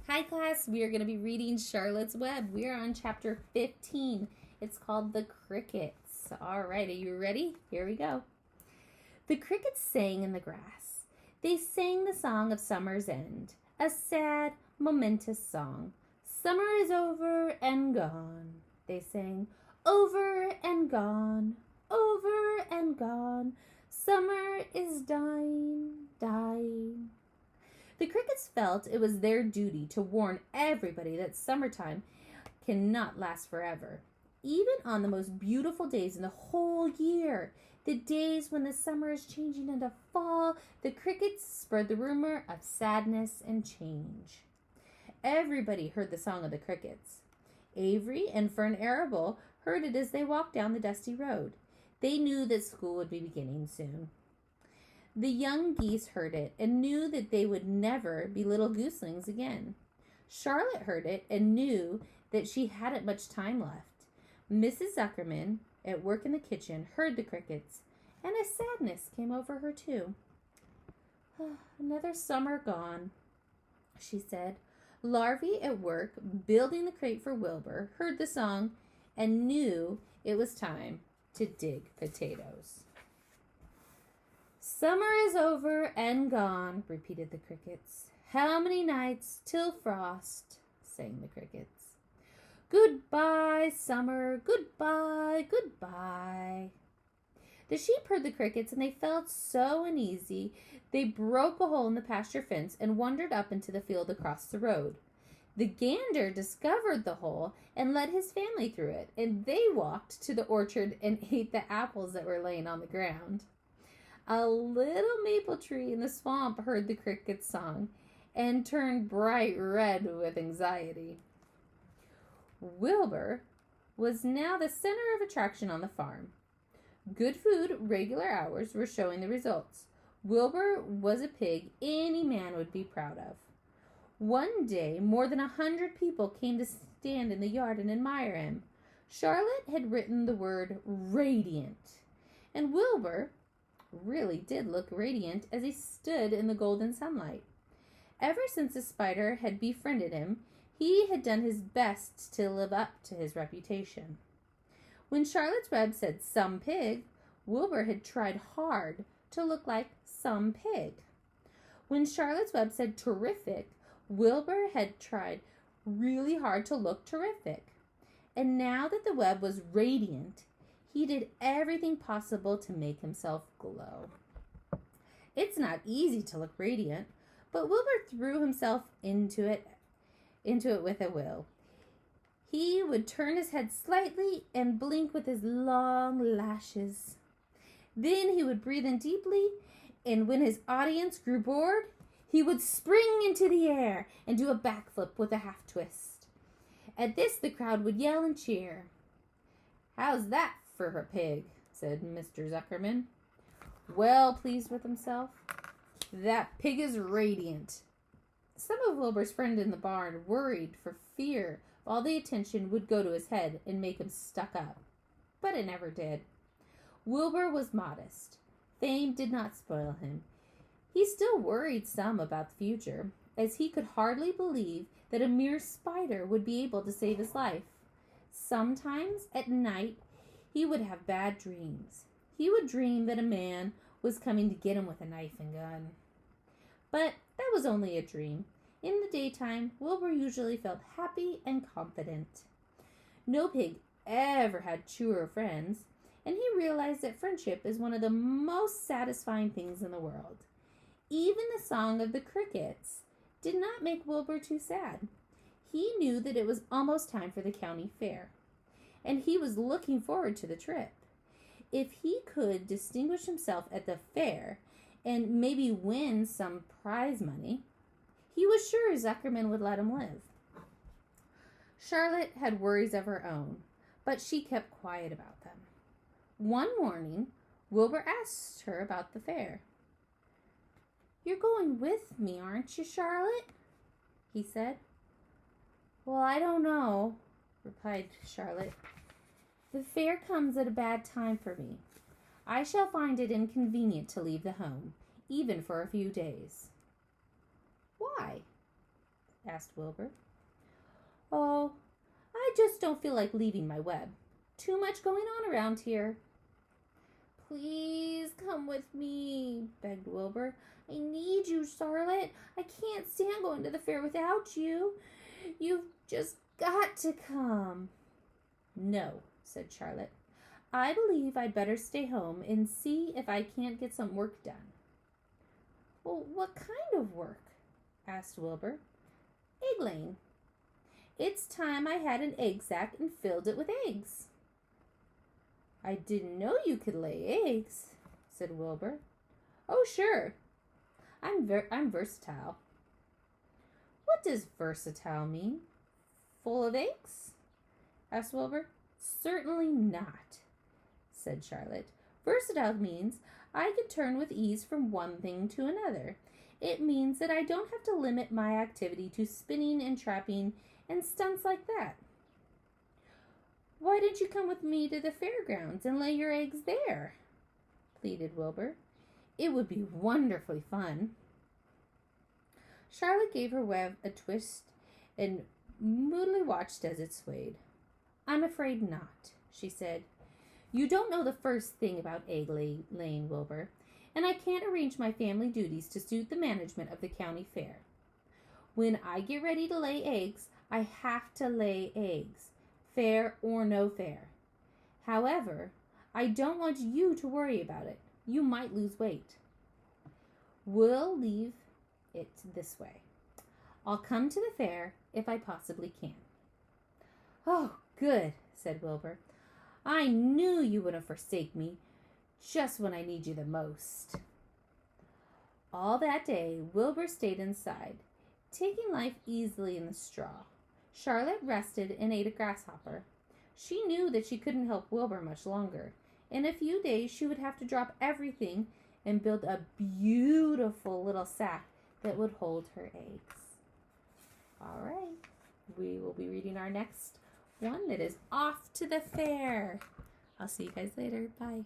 Hi class, we are going to be reading Charlotte's Web. We are on chapter 15. It's called The Crickets. All right, are you ready? Here we go. The crickets sang in the grass. They sang the song of summer's end, a sad, momentous song. Summer is over and gone. They sang, over and gone, over and gone. Summer is dying, dying. The crickets felt it was their duty to warn everybody that summertime cannot last forever. Even on the most beautiful days in the whole year, the days when the summer is changing into fall, the crickets spread the rumor of sadness and change. Everybody heard the song of the crickets. Avery and Fern Arable heard it as they walked down the dusty road. They knew that school would be beginning soon. The young geese heard it and knew that they would never be little gooselings again. Charlotte heard it and knew that she hadn't much time left. Mrs. Zuckerman, at work in the kitchen, heard the crickets, and a sadness came over her too. Another summer gone, she said. Larvae at work, building the crate for Wilbur, heard the song and knew it was time to dig potatoes. Summer is over and gone, repeated the crickets. How many nights till frost, sang the crickets. Goodbye, summer, goodbye, goodbye. The sheep heard the crickets and they felt so uneasy they broke a hole in the pasture fence and wandered up into the field across the road. The gander discovered the hole and led his family through it, and they walked to the orchard and ate the apples that were laying on the ground. A little maple tree in the swamp heard the cricket's song and turned bright red with anxiety. Wilbur was now the center of attraction on the farm. Good food, regular hours were showing the results. Wilbur was a pig any man would be proud of. One day, more than 100 people came to stand in the yard and admire him. Charlotte had written the word radiant, and Wilbur really did look radiant as he stood in the golden sunlight. Ever since the spider had befriended him, he had done his best to live up to his reputation. When Charlotte's Web said some pig, Wilbur had tried hard to look like some pig. When Charlotte's Web said terrific, Wilbur had tried really hard to look terrific. And now that the web was radiant, he did everything possible to make himself glow. It's not easy to look radiant, but Wilbur threw himself into it with a will. He would turn his head slightly and blink with his long lashes. Then he would breathe in deeply, and when his audience grew bored, he would spring into the air and do a backflip with a half twist. At this, the crowd would yell and cheer. "How's that for a pig?" said Mr. Zuckerman, well pleased with himself. "That pig is radiant." Some of Wilbur's friends in the barn worried for fear all the attention would go to his head and make him stuck up. But it never did. Wilbur was modest. Fame did not spoil him. He still worried some about the future, as he could hardly believe that a mere spider would be able to save his life. Sometimes at night he would have bad dreams. He would dream that a man was coming to get him with a knife and gun. But that was only a dream. In the daytime, Wilbur usually felt happy and confident. No pig ever had truer friends, and he realized that friendship is one of the most satisfying things in the world. Even the song of the crickets did not make Wilbur too sad. He knew that it was almost time for the county fair, and he was looking forward to the trip. If he could distinguish himself at the fair and maybe win some prize money, he was sure Zuckerman would let him live. Charlotte had worries of her own, but she kept quiet about them. One morning, Wilbur asked her about the fair. "You're going with me, aren't you, Charlotte?" he said. "Well, I don't know," replied Charlotte. "The fair comes at a bad time for me. I shall find it inconvenient to leave the home, even for a few days." "Why?" asked Wilbur. Oh, I just don't feel like leaving my web. Too much going on around here. Please come with me, begged Wilbur. I need you, Charlotte. I can't stand going to the fair without you. You've just got to come. No, said Charlotte. I believe I'd better stay home and see if I can't get some work done. Well, what kind of work? Asked Wilbur. Egg laying. It's time I had an egg sack and filled it with eggs. I didn't know you could lay eggs, said Wilbur. Oh, sure. I'm versatile. What does versatile mean? Full of eggs? Asked Wilbur. Certainly not, said Charlotte. Versatile means I can turn with ease from one thing to another. It means that I don't have to limit my activity to spinning and trapping and stunts like that. Why don't you come with me to the fairgrounds and lay your eggs there? Pleaded Wilbur. It would be wonderfully fun. Charlotte gave her web a twist and moodily watched as it swayed. I'm afraid not, she said. You don't know the first thing about egg laying, Wilbur, and I can't arrange my family duties to suit the management of the county fair. When I get ready to lay eggs, I have to lay eggs, fair or no fair. However, I don't want you to worry about it. You might lose weight. We'll leave it this way. I'll come to the fair if I possibly can. Oh, good, said Wilbur. I knew you wouldn't forsake me just when I need you the most. All that day, Wilbur stayed inside, taking life easily in the straw. Charlotte rested and ate a grasshopper. She knew that she couldn't help Wilbur much longer. In a few days, she would have to drop everything and build a beautiful little sack that would hold her eggs. All right, we will be reading our next one that is Off to the Fair. I'll see you guys later. Bye.